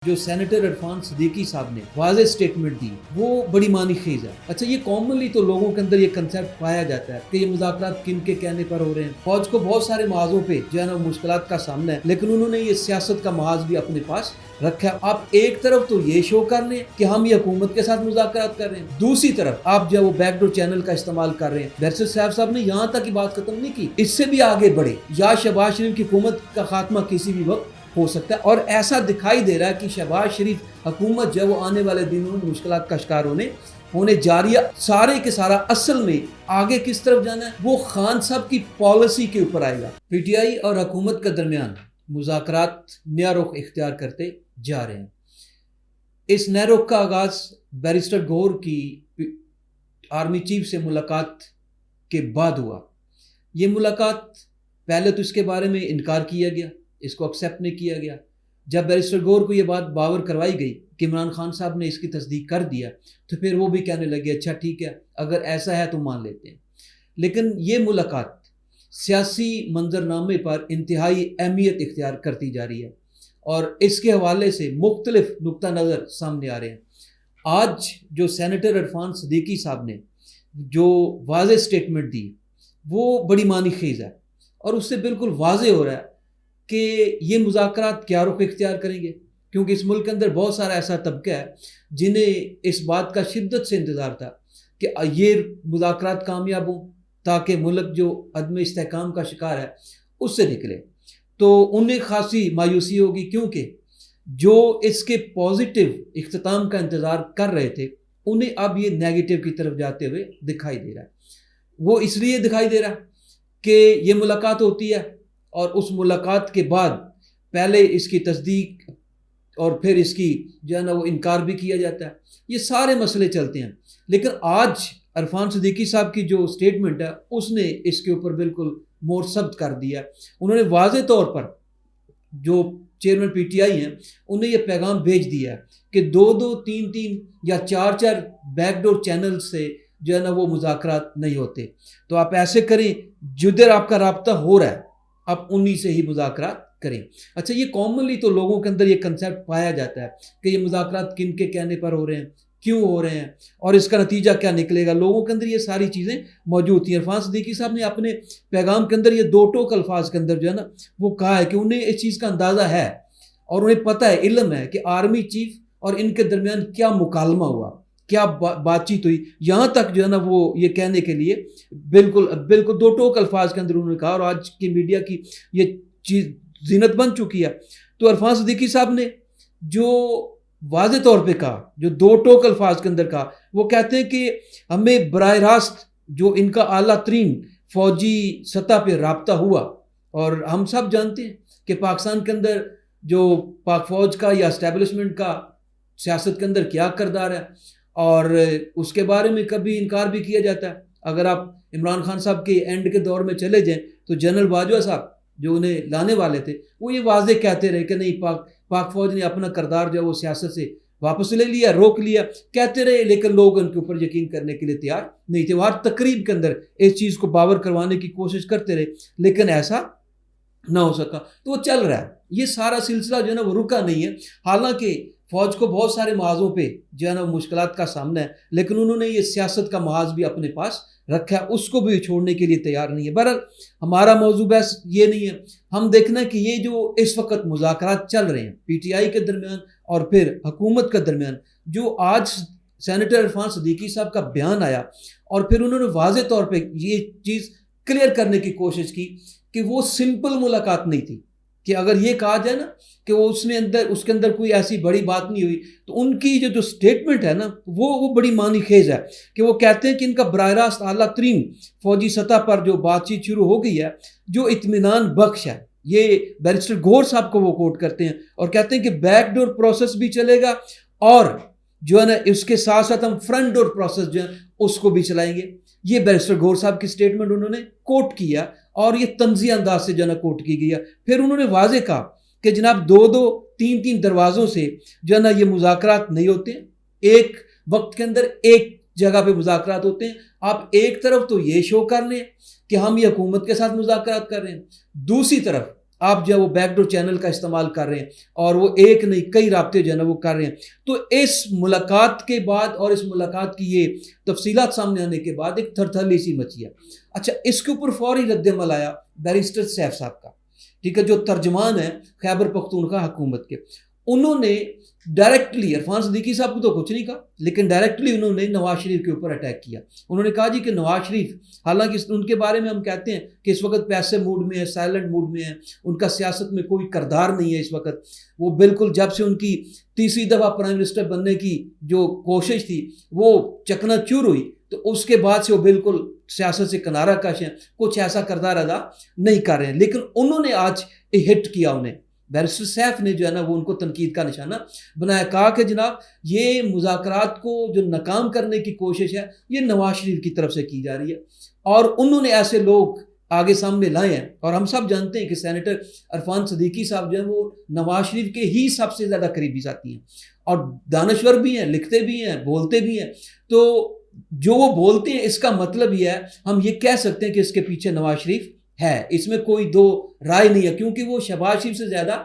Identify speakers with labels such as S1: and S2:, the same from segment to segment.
S1: جو سینیٹر عرفان صدیقی صاحب نے واضح سٹیٹمنٹ دی وہ بڑی معنی خیز ہے۔ اچھا، یہ کامنلی تو لوگوں کے اندر یہ کنسیپٹ پایا جاتا ہے کہ یہ مذاکرات کن کے کہنے پر ہو رہے ہیں۔ فوج کو بہت سارے محاذوں پہ جو ہے نا مشکلات کا سامنا ہے، لیکن انہوں نے یہ سیاست کا محاذ بھی اپنے پاس رکھا۔ آپ ایک طرف تو یہ شو کر لیں کہ ہم یہ حکومت کے ساتھ مذاکرات کر رہے ہیں، دوسری طرف آپ جو ہے وہ بیک ڈور چینل کا استعمال کر رہے ہیں۔ بیرسٹ صاحب نے یہاں تک کی بات ختم نہیں کی، اس سے بھی آگے بڑھے یا شہباز شریف کی حکومت کا خاتمہ کسی بھی وقت ہو سکتا ہے، اور ایسا دکھائی دے رہا ہے کہ شہباز شریف حکومت جو ہے وہ آنے والے دنوں میں مشکلات کا شکار ہونے جا رہی ہے۔ سارے کے سارا اصل میں آگے کس طرف جانا ہے وہ خان صاحب کی پالیسی کے اوپر آئے گا۔ پی ٹی آئی اور حکومت کے درمیان مذاکرات نیا رخ اختیار کرتے جا رہے ہیں۔ اس نئے رخ کا آغاز بیرسٹر گور کی آرمی چیف سے ملاقات کے بعد ہوا۔ یہ ملاقات پہلے تو اس کے بارے میں انکار کیا گیا، اس کو ایکسیپٹ نہیں کیا گیا۔ جب بیرسٹر گور کو یہ بات باور کروائی گئی کہ عمران خان صاحب نے اس کی تصدیق کر دیا تو پھر وہ بھی کہنے لگے اچھا ٹھیک ہے، اگر ایسا ہے تو مان لیتے ہیں۔ لیکن یہ ملاقات سیاسی منظرنامے پر انتہائی اہمیت اختیار کرتی جا رہی ہے اور اس کے حوالے سے مختلف نقطہ نظر سامنے آ رہے ہیں۔ آج جو سینیٹر عرفان صدیقی صاحب نے جو واضح سٹیٹمنٹ دی وہ بڑی معنی خیز ہے، اور اس سے بالکل واضح ہو رہا ہے کہ یہ مذاکرات کیا رخ اختیار کریں گے، کیونکہ اس ملک کے اندر بہت سارا ایسا طبقہ ہے جنہیں اس بات کا شدت سے انتظار تھا کہ یہ مذاکرات کامیاب ہوں تاکہ ملک جو عدم استحکام کا شکار ہے اس سے نکلے۔ تو انہیں خاصی مایوسی ہوگی، کیونکہ جو اس کے پازیٹیو اختتام کا انتظار کر رہے تھے انہیں اب یہ نیگیٹو کی طرف جاتے ہوئے دکھائی دے رہا ہے۔ وہ اس لیے دکھائی دے رہا کہ یہ ملاقات ہوتی ہے اور اس ملاقات کے بعد پہلے اس کی تصدیق اور پھر اس کی جو ہے نا وہ انکار بھی کیا جاتا ہے۔ یہ سارے مسئلے چلتے ہیں، لیکن آج عرفان صدیقی صاحب کی جو سٹیٹمنٹ ہے اس نے اس کے اوپر بالکل مور ثبت کر دیا۔ انہوں نے واضح طور پر جو چیئرمین پی ٹی آئی ہیں انہیں یہ پیغام بھیج دیا ہے کہ دو تین یا چار بیک ڈور چینل سے جو ہے نا وہ مذاکرات نہیں ہوتے، تو آپ ایسے کریں جدھر آپ کا رابطہ ہو رہا ہے آپ انہی سے ہی مذاکرات کریں۔ اچھا، یہ کامنلی تو لوگوں کے اندر یہ کنسیپٹ پایا جاتا ہے کہ یہ مذاکرات کن کے کہنے پر ہو رہے ہیں، کیوں ہو رہے ہیں اور اس کا نتیجہ کیا نکلے گا۔ لوگوں کے اندر یہ ساری چیزیں موجود تھیں۔ عرفان صدیقی صاحب نے اپنے پیغام کے اندر یہ دو ٹوک الفاظ کے اندر جو ہے نا وہ کہا ہے کہ انہیں اس چیز کا اندازہ ہے اور انہیں پتہ ہے، علم ہے کہ آرمی چیف اور ان کے درمیان کیا مکالمہ ہوا، کیا بات چیت ہوئی، یہاں تک جو ہے نا وہ یہ کہنے کے لیے بالکل دو ٹوک الفاظ کے اندر انہوں نے کہا، اور آج کی میڈیا کی یہ چیز زینت بن چکی ہے۔ تو عرفان صدیقی صاحب نے جو واضح طور پہ کہا، جو دو ٹوک الفاظ کے اندر کہا، وہ کہتے ہیں کہ ہمیں براہ راست جو ان کا اعلیٰ ترین فوجی سطح پہ رابطہ ہوا، اور ہم سب جانتے ہیں کہ پاکستان کے اندر جو پاک فوج کا یا اسٹیبلشمنٹ کا سیاست کے اندر کیا کردار ہے، اور اس کے بارے میں کبھی انکار بھی کیا جاتا ہے۔ اگر آپ عمران خان صاحب کے اینڈ کے دور میں چلے جائیں تو جنرل باجوہ صاحب جو انہیں لانے والے تھے وہ یہ واضح کہتے رہے کہ نہیں، پاک فوج نے اپنا کردار جو ہے وہ سیاست سے واپس لے لیا، روک لیا، کہتے رہے، لیکن لوگ ان کے اوپر یقین کرنے کے لیے تیار نہیں تھے۔ وہ ہر تقریب کے اندر اس چیز کو باور کروانے کی کوشش کرتے رہے، لیکن ایسا نہ ہو سکا۔ تو وہ چل رہا ہے، یہ سارا سلسلہ جو ہے نا وہ رکا نہیں ہے۔ حالانکہ فوج کو بہت سارے محاذوں پہ جو ہے نا مشکلات کا سامنا ہے، لیکن انہوں نے یہ سیاست کا محاذ بھی اپنے پاس رکھا ہے، اس کو بھی چھوڑنے کے لیے تیار نہیں ہے۔ بہرحال ہمارا موضوع بحث یہ نہیں ہے، ہم دیکھنا ہے کہ یہ جو اس وقت مذاکرات چل رہے ہیں پی ٹی آئی کے درمیان اور پھر حکومت کے درمیان، جو آج سینیٹر عرفان صدیقی صاحب کا بیان آیا اور پھر انہوں نے واضح طور پہ یہ چیز کلیئر کرنے کی کوشش کی کہ وہ سمپل ملاقات نہیں تھی، کہ اگر یہ کہا جائے نا کہ وہ اس کے اندر کوئی ایسی بڑی بات نہیں ہوئی، تو ان کی جو سٹیٹمنٹ ہے نا وہ بڑی معنی خیز ہے، کہ وہ کہتے ہیں کہ ان کا براہ راست اعلیٰ ترین فوجی سطح پر جو بات چیت شروع ہو گئی ہے جو اطمینان بخش ہے۔ یہ بیرسٹر گور صاحب کو وہ کوٹ کرتے ہیں اور کہتے ہیں کہ بیک ڈور پروسیس بھی چلے گا، اور جو ہے نا اس کے ساتھ ساتھ ہم فرنٹ ڈور پروسیس جو ہے اس کو بھی چلائیں گے۔ یہ بیرسٹر گور صاحب کی سٹیٹمنٹ انہوں نے کوٹ کیا، اور یہ طنزیہ انداز سے جو ہے نا کوٹ کی گئی ہے۔ پھر انہوں نے واضح کہا کہ جناب دو تین دروازوں سے جو ہے نا یہ مذاکرات نہیں ہوتے، ایک وقت کے اندر ایک جگہ پہ مذاکرات ہوتے ہیں۔ آپ ایک طرف تو یہ شو کر لیں کہ ہم یہ حکومت کے ساتھ مذاکرات کر رہے ہیں، دوسری طرف آپ جو ہے وہ بیک ڈور چینل کا استعمال کر رہے ہیں اور وہ ایک نہیں کئی رابطے جو ہے نا وہ کر رہے ہیں. تو اس ملاقات کے بعد اور اس ملاقات کی یہ تفصیلات سامنے آنے کے بعد ایک تھرتھلی سی مچی ہے. اچھا اس کے اوپر فوری رد عمل آیا بیرسٹر سیف صاحب کا, ٹھیک ہے, جو ترجمان ہیں خیبر پختونخوا حکومت کے. انہوں نے ڈائریکٹلی عرفان صدیقی صاحب کو تو کچھ نہیں کہا, لیکن ڈائریکٹلی انہوں نے نواز شریف کے اوپر اٹیک کیا. انہوں نے کہا جی کہ نواز شریف, حالانکہ ان کے بارے میں ہم کہتے ہیں کہ اس وقت پیسے موڈ میں ہے, سائلنٹ موڈ میں ہے, ان کا سیاست میں کوئی کردار نہیں ہے اس وقت. وہ بالکل جب سے ان کی تیسری دفعہ پرائم منسٹر بننے کی جو کوشش تھی وہ چکنا چور ہوئی, تو اس کے بعد سے وہ بالکل سیاست سے کنارہ کش ہیں, کچھ ایسا کردار ادا نہیں کر رہے ہیں. لیکن انہوں نے آج ہٹ کیا, انہیں بیرسٹر سیف نے جو ہے نا وہ ان کو تنقید کا نشانہ بنایا. کہا کہ جناب یہ مذاکرات کو جو ناکام کرنے کی کوشش ہے یہ نواز شریف کی طرف سے کی جا رہی ہے, اور انہوں نے ایسے لوگ آگے سامنے لائے ہیں. اور ہم سب جانتے ہیں کہ سینیٹر عرفان صدیقی صاحب جو ہیں وہ نواز شریف کے ہی سب سے زیادہ قریبی ساتھی ہیں, اور دانشور بھی ہیں, لکھتے بھی ہیں, بولتے بھی ہیں. تو جو وہ بولتے ہیں اس کا مطلب یہ ہے, ہم یہ کہہ سکتے ہیں کہ اس کے پیچھے نواز شریف ہے, اس میں کوئی دو رائے نہیں ہے, کیونکہ وہ شہباز شریف سے زیادہ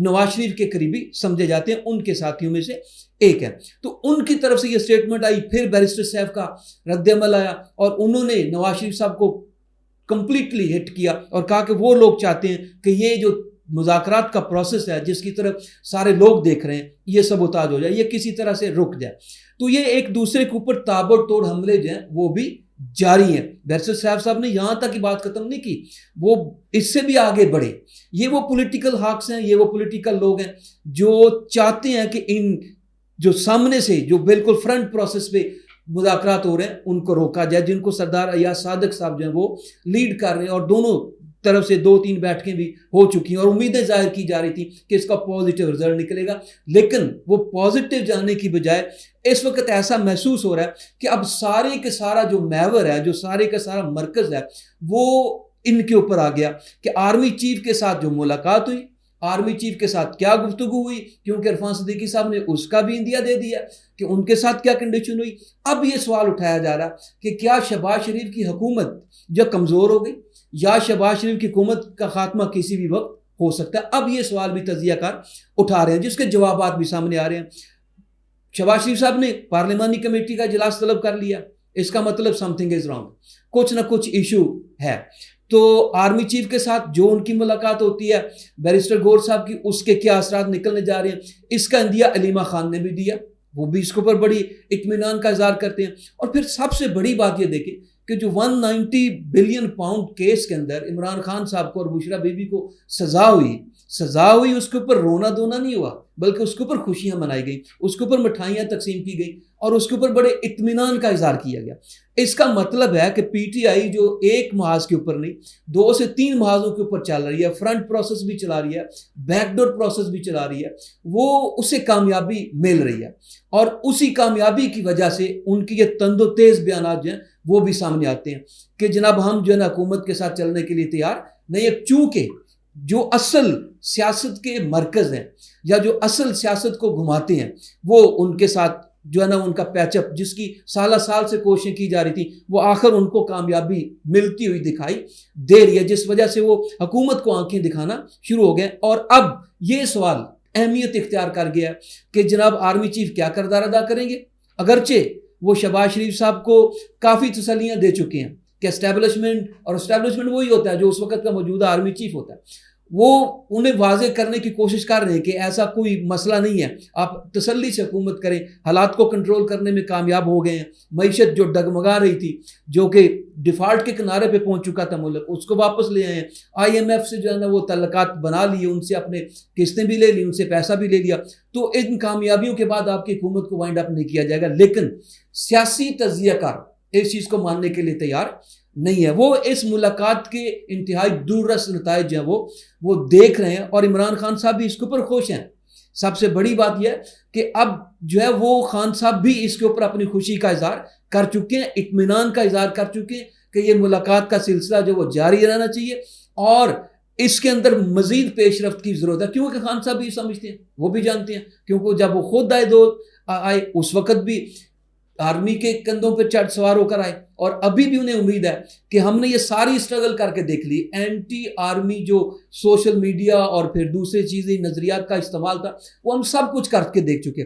S1: نواز شریف کے قریبی سمجھے جاتے ہیں, ان کے ساتھیوں میں سے ایک ہے. تو ان کی طرف سے یہ سٹیٹمنٹ آئی, پھر بیرسٹر سیف کا رد عمل آیا اور انہوں نے نواز شریف صاحب کو کمپلیٹلی ہٹ کیا اور کہا کہ وہ لوگ چاہتے ہیں کہ یہ جو مذاکرات کا پروسیس ہے جس کی طرف سارے لوگ دیکھ رہے ہیں یہ سبوتاژ ہو جائے, یہ کسی طرح سے رک جائے. تو یہ ایک دوسرے کے اوپر تابڑ توڑ حملے جو ہیں وہ بھی جاری ہیں. بیرسٹر صاحب نے یہاں تک کی بات ختم نہیں کی, وہ اس سے بھی آگے بڑھے. یہ وہ پولیٹیکل ہاکس ہیں, یہ وہ پولیٹیکل لوگ ہیں جو چاہتے ہیں کہ ان جو سامنے سے جو بالکل فرنٹ پروسیس پہ مذاکرات ہو رہے ہیں ان کو روکا جائے, جن کو سردار ایاز صادق صاحب جو ہیں وہ لیڈ کر رہے ہیں, اور دونوں طرف سے 2-3 بیٹھکیں بھی ہو چکی ہیں اور امیدیں ظاہر کی جا رہی تھی کہ اس کا پازیٹیو رزلٹ نکلے گا. لیکن وہ پازیٹیو جانے کی بجائے اس وقت ایسا محسوس ہو رہا ہے کہ اب سارے کے سارا جو محور ہے, جو سارے کا سارا مرکز ہے, وہ ان کے اوپر آ گیا کہ آرمی چیف کے ساتھ جو ملاقات ہوئی, آرمی چیف کے ساتھ کیا گفتگو ہوئی, کیونکہ عرفان صدیقی صاحب نے اس کا بھی اندیا دے دیا کہ ان کے ساتھ کیا کنڈیشن ہوئی. اب یہ سوال اٹھایا جا رہا کہ کیا شہباز شریف کی حکومت جو کمزور ہو گئی, یا شہباز شریف کی حکومت کا خاتمہ کسی بھی وقت ہو سکتا ہے. اب یہ سوال بھی تجزیہ کار اٹھا رہے ہیں جس کے جوابات بھی سامنے آ رہے ہیں. شہباز شریف صاحب نے پارلیمانی کمیٹی کا اجلاس طلب کر لیا, اس کا مطلب سم تھنگ از رانگ, کچھ نہ کچھ ایشو ہے. تو آرمی چیف کے ساتھ جو ان کی ملاقات ہوتی ہے بیرسٹر گور صاحب کی, اس کے کیا اثرات نکلنے جا رہے ہیں, اس کا اندیا علیمہ خان نے بھی دیا, وہ بھی اس کے اوپر بڑی اطمینان کا اظہار کرتے ہیں. اور پھر سب سے بڑی بات یہ دیکھیں کہ جو 190 بلین پاؤنڈ کیس کے اندر عمران خان صاحب کو اور بشرا بی بی کو سزا ہوئی, اس کے اوپر رونا دھونا نہیں ہوا, بلکہ اس کے اوپر خوشیاں منائی گئیں, اس کے اوپر مٹھائیاں تقسیم کی گئیں اور اس کے اوپر بڑے اطمینان کا اظہار کیا گیا. اس کا مطلب ہے کہ پی ٹی آئی جو ایک محاذ کے اوپر نہیں 2 سے 3 محاذوں کے اوپر چل رہی ہے, فرنٹ پروسیس بھی چلا رہی ہے, بیک ڈور پروسیس بھی چلا رہی ہے, وہ اسے کامیابی مل رہی ہے. اور اسی کامیابی کی وجہ سے ان کی یہ تند و تیز بیانات جو ہیں وہ بھی سامنے آتے ہیں کہ جناب ہم جو ہے نا حکومت کے ساتھ چلنے کے لیے تیار نہیں ہے, چونکہ جو اصل سیاست کے مرکز ہیں یا جو اصل سیاست کو گھماتے ہیں وہ ان کے ساتھ جو ہے نا ان کا پیچ اپ جس کی سالہ سال سے کوششیں کی جا رہی تھی وہ آخر ان کو کامیابی ملتی ہوئی دکھائی دے رہی ہے, جس وجہ سے وہ حکومت کو آنکھیں دکھانا شروع ہو گئے. اور اب یہ سوال اہمیت اختیار کر گیا کہ جناب آرمی چیف کیا کردار ادا کریں گے. اگرچہ وہ شہباز شریف صاحب کو کافی تسلیاں دے چکے ہیں کہ اسٹیبلشمنٹ وہی ہوتا ہے جو اس وقت کا موجودہ آرمی چیف ہوتا ہے, وہ انہیں واضح کرنے کی کوشش کر رہے ہیں کہ ایسا کوئی مسئلہ نہیں ہے, آپ تسلی سے حکومت کریں, حالات کو کنٹرول کرنے میں کامیاب ہو گئے ہیں. معیشت جو ڈگمگا رہی تھی, جو کہ ڈیفالٹ کے کنارے پہ پہنچ چکا تھا ملک, اس کو واپس لے آئے ہیں. IMF سے جو ہے نا وہ تعلقات بنا لیے, ان سے اپنے قسطیں بھی لے لی, ان سے پیسہ بھی لے لیا. تو ان کامیابیوں کے بعد آپ کی حکومت کو وائنڈ اپ نہیں کیا جائے گا. لیکن سیاسی تجزیہ کار اس چیز کو ماننے کے لیے تیار نہیں ہے. وہ اس ملاقات کے انتہائی دور رس نتائج ہیں وہ دیکھ رہے ہیں, اور عمران خان صاحب بھی اس کے اوپر خوش ہیں. سب سے بڑی بات یہ ہے کہ اب جو ہے وہ خان صاحب بھی اس کے اوپر اپنی خوشی کا اظہار کر چکے ہیں, اطمینان کا اظہار کر چکے ہیں کہ یہ ملاقات کا سلسلہ جو وہ جاری رہنا چاہیے اور اس کے اندر مزید پیش رفت کی ضرورت ہے. کیونکہ خان صاحب بھی سمجھتے ہیں, وہ بھی جانتے ہیں, کیونکہ جب وہ خود آئے اس وقت بھی آرمی کے کندھوں پہ چڑھ سوار ہو کر آئے, اور ابھی بھی انہیں امید ہے کہ ہم نے یہ ساری اسٹرگل کر کے دیکھ لی. اینٹی آرمی جو سوشل میڈیا اور پھر دوسری چیزیں نظریات کا استعمال تھا وہ ہم سب کچھ کر کے دیکھ چکے,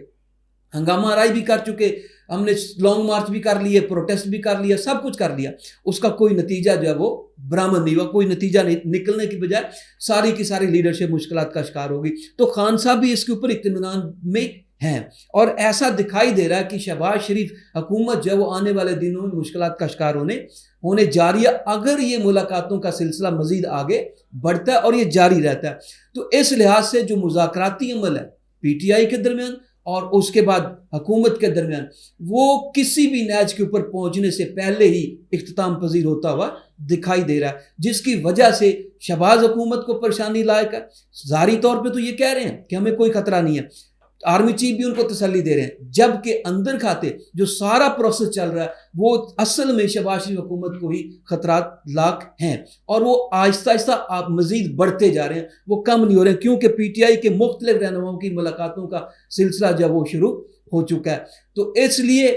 S1: ہنگامہ آرائی بھی کر چکے, ہم نے لانگ مارچ بھی کر لیے, پروٹیسٹ بھی کر لیا, سب کچھ کر لیا, اس کا کوئی نتیجہ جو ہے وہ برآمد نہیں ہوا, کوئی نتیجہ نہیں نکلنے کی بجائے ساری کی ساری لیڈرشپ مشکلات کا شکار ہوگی. تو خان صاحب بھی اس کے اوپر اطمینان میں ہیں اور ایسا دکھائی دے رہا ہے کہ شہباز شریف حکومت جو ہے وہ آنے والے دنوں میں مشکلات کا شکار ہونے جاری ہے اگر یہ ملاقاتوں کا سلسلہ مزید آگے بڑھتا ہے اور یہ جاری رہتا ہے. تو اس لحاظ سے جو مذاکراتی عمل ہے پی ٹی آئی کے درمیان اور اس کے بعد حکومت کے درمیان وہ کسی بھی نیچ کے اوپر پہنچنے سے پہلے ہی اختتام پذیر ہوتا ہوا دکھائی دے رہا ہے, جس کی وجہ سے شہباز حکومت کو پریشانی لائق ہے. ظاہری طور پہ تو یہ کہہ رہے ہیں کہ ہمیں کوئی خطرہ نہیں ہے, آرمی چیف بھی ان کو تسلی دے رہے ہیں, جبکہ اندر کھاتے جو سارا پروسیس چل رہا ہے وہ اصل میں شہباز شریف حکومت کو ہی خطرات لاحق ہیں اور وہ آہستہ آہستہ مزید بڑھتے جا رہے ہیں, وہ کم نہیں ہو رہے ہیں, کیونکہ پی ٹی آئی کے مختلف رہنماؤں کی ملاقاتوں کا سلسلہ جب وہ شروع ہو چکا ہے. تو اس لیے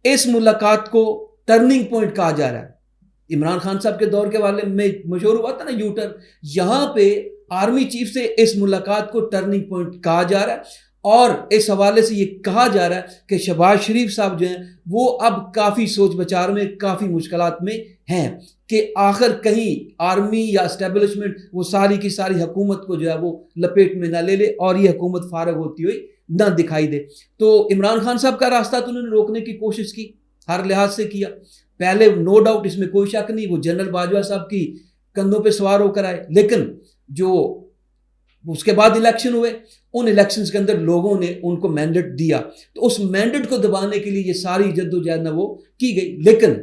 S1: اس ملاقات کو ٹرننگ پوائنٹ کہا جا رہا ہے. عمران خان صاحب کے دور کے والے میں مشہور ہوا تھا نا یو ٹرن, یہاں پہ آرمی چیف سے اس ملاقات کو ٹرننگ پوائنٹ کہا جا رہا ہے اور اس حوالے سے یہ کہا جا رہا ہے کہ شہباز شریف صاحب جو ہیں وہ اب کافی سوچ بچار میں, کافی مشکلات میں ہیں کہ آخر کہیں آرمی یا اسٹیبلشمنٹ وہ ساری کی ساری حکومت کو جو ہے وہ لپیٹ میں نہ لے لے اور یہ حکومت فارغ ہوتی ہوئی نہ دکھائی دے. تو عمران خان صاحب کا راستہ تو انہوں نے روکنے کی کوشش کی, ہر لحاظ سے کیا. پہلے نو ڈاؤٹ اس میں کوئی شک نہیں وہ جنرل باجوہ صاحب کی کندھوں پہ سوار ہو کر آئے, لیکن جو اس کے بعد الیکشن ہوئے ان الیکشنز کے اندر لوگوں نے ان کو مینڈیٹ دیا, تو اس مینڈیٹ کو دبانے کے لیے یہ ساری جد و جہد نہ وہ کی گئی, لیکن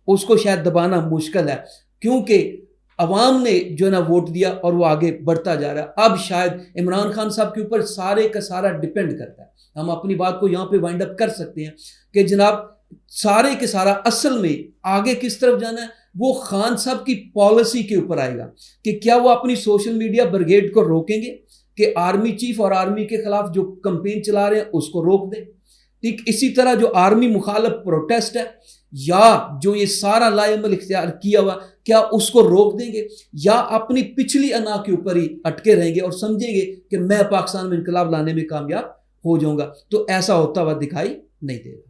S1: اس کو شاید دبانا مشکل ہے کیونکہ عوام نے جو ہے نا ووٹ دیا اور وہ آگے بڑھتا جا رہا ہے. اب شاید عمران خان صاحب کے اوپر سارے کا سارا ڈیپینڈ کرتا ہے. ہم اپنی بات کو یہاں پہ وائنڈ اپ کر سکتے ہیں کہ جناب سارے کے سارا اصل میں آگے کس طرف جانا ہے وہ خان صاحب کی پالیسی کے اوپر آئے گا کہ کیا وہ اپنی سوشل میڈیا بریگیڈ کو روکیں گے کہ آرمی چیف اور آرمی کے خلاف جو کمپین چلا رہے ہیں اس کو روک دیں. ٹھیک اسی طرح جو آرمی مخالف پروٹیسٹ ہے یا جو یہ سارا لا عمل اختیار کیا ہوا کیا اس کو روک دیں گے یا اپنی پچھلی انا کے اوپر ہی اٹکے رہیں گے اور سمجھیں گے کہ میں پاکستان میں انقلاب لانے میں کامیاب ہو جاؤں گا. تو ایسا ہوتا ہوا دکھائی نہیں دے گا.